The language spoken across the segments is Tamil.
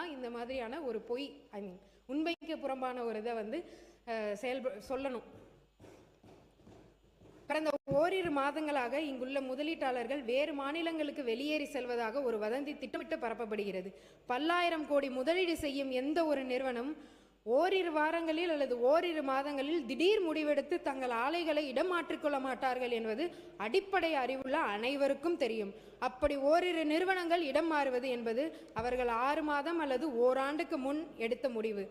தான் இந்த மாதிரியான ஒரு பொய், ஐ மீன் உண்மைக்கு புறம்பான ஒரு இதை வந்து சொல்லணும். கடந்த ஓரிரு மாதங்களாக இங்குள்ள முதலீட்டாளர்கள் வேறு மாநிலங்களுக்கு வெளியேறி செல்வதாக ஒரு வதந்தி திட்டமிட்டு பரப்பப்படுகிறது. பல்லாயிரம் கோடி முதலீடு செய்யும் எந்த ஒரு நிறுவனம் ஓரிரு வாரங்களில் அல்லது ஓரிரு மாதங்களில் திடீர் முடிவெடுத்து தங்கள் ஆலைகளை இடம் மாற்றிக்கொள்ள மாட்டார்கள் என்பது அடிப்படை அறிவுள்ள அனைவருக்கும் தெரியும். அப்படி ஓரிரு நிறுவனங்கள் இடம் மாறுவது என்பது அவர்கள் 6 மாதம் அல்லது ஓராண்டுக்கு முன் எடுத்த முடிவு.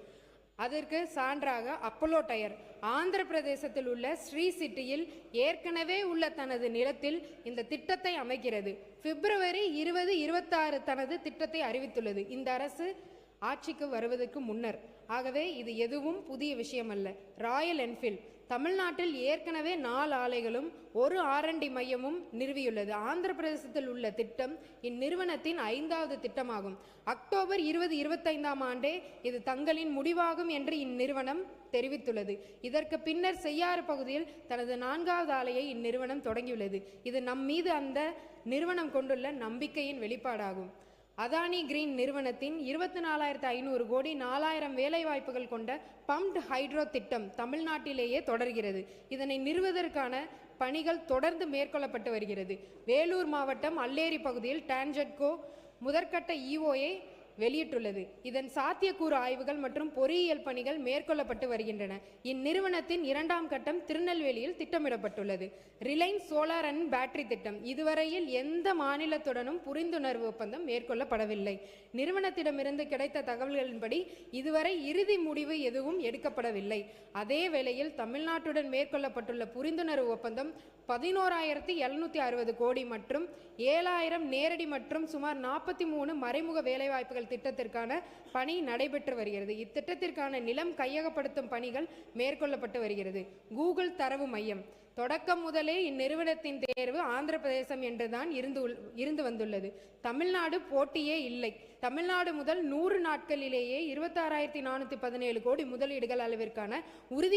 அதற்கு சான்றாக அப்போலோ டயர் ஆந்திர பிரதேசத்தில் உள்ள ஸ்ரீ சிட்டியில் ஏற்கனவே உள்ள தனது நிலத்தில் இந்த திட்டத்தை அமைக்கிறது. பிப்ரவரி 2026 தனது திட்டத்தை அறிவித்துள்ளது, இந்த அரசு ஆட்சிக்கு வருவதற்கு முன்னர். ஆகவே இது எதுவும் புதிய விஷயம் அல்ல. ராயல் என்ஃபீல்ட் தமிழ்நாட்டில் ஏற்கனவே 4 ஆலைகளும் 1 R&D மையமும் நிறுவியுள்ளது. ஆந்திர பிரதேசத்தில் உள்ள திட்டம் இந்நிறுவனத்தின் 5வது திட்டமாகும். அக்டோபர் 2025ஆம் ஆண்டே இது தங்களின் முடிவாகும் என்று இந்நிறுவனம் தெரிவித்துள்ளது. இதற்கு பின்னர் செய்யாறு பகுதியில் தனது 4வது ஆலையை இந்நிறுவனம் தொடங்கியுள்ளது. இது நம் மீது அந்த நிறுவனம் கொண்டுள்ள நம்பிக்கையின் வெளிப்பாடாகும். அதானி கிரீன் நிறுவனத்தின் 24,500 கோடி 4000 வேலைவாய்ப்புகள் கொண்ட பம்ப்டு ஹைட்ரோ திட்டம் தமிழ்நாட்டிலேயே தொடர்கிறது. இதனை நிறுவுவதற்கான பணிகள் தொடர்ந்து மேற்கொள்ளப்பட்டு வருகிறது. வேலூர் மாவட்டம் அல்லேரி பகுதியில் டான்ஜெட்கோ முதற்கட்ட EOA வெளியிட்டுள்ளது. இதன் சாத்தியக்கூறு ஆய்வுகள் மற்றும் பொறியியல் பணிகள் மேற்கொள்ளப்பட்டு வருகின்றன. இந்நிறுவனத்தின் 2ஆம் கட்டம் திருநெல்வேலியில் திட்டமிடப்பட்டுள்ளது. ரிலையன்ஸ் சோலார் அண்ட் பேட்டரி திட்டம் இதுவரையில் எந்த மாநிலத்துடனும் புரிந்துணர்வு ஒப்பந்தம் மேற்கொள்ளப்படவில்லை. நிறுவனத்திடமிருந்து கிடைத்த தகவல்களின்படி இதுவரை இறுதி முடிவு எதுவும் எடுக்கப்படவில்லை. அதே வேளையில் தமிழ்நாட்டுடன் மேற்கொள்ளப்பட்டுள்ள புரிந்துணர்வு ஒப்பந்தம் 11,760 கோடி மற்றும் 7,000 நேரடி மற்றும் சுமார் 43 மறைமுக வேலைவாய்ப்புகள் திட்டத்திற்கான பணி நடைபெற்று வருகிறது. இத்திட்டத்திற்கான நிலம் கையகப்படுத்தும் பணிகள் மேற்கொள்ளப்பட்டு வருகிறது. கூகுள் தரவு மையம் தொடக்கம் முதலே இந்நிறுவனத்தின் தேர்வு ஆந்திர பிரதேசம் என்றுதான் இருந்து வந்துள்ளது. தமிழ்நாடு போட்டியே இல்லை. தமிழ்நாடு முதல் 100 நாட்களிலேயே 26,417 கோடி முதலீடுகள் அளவிற்கான உறுதி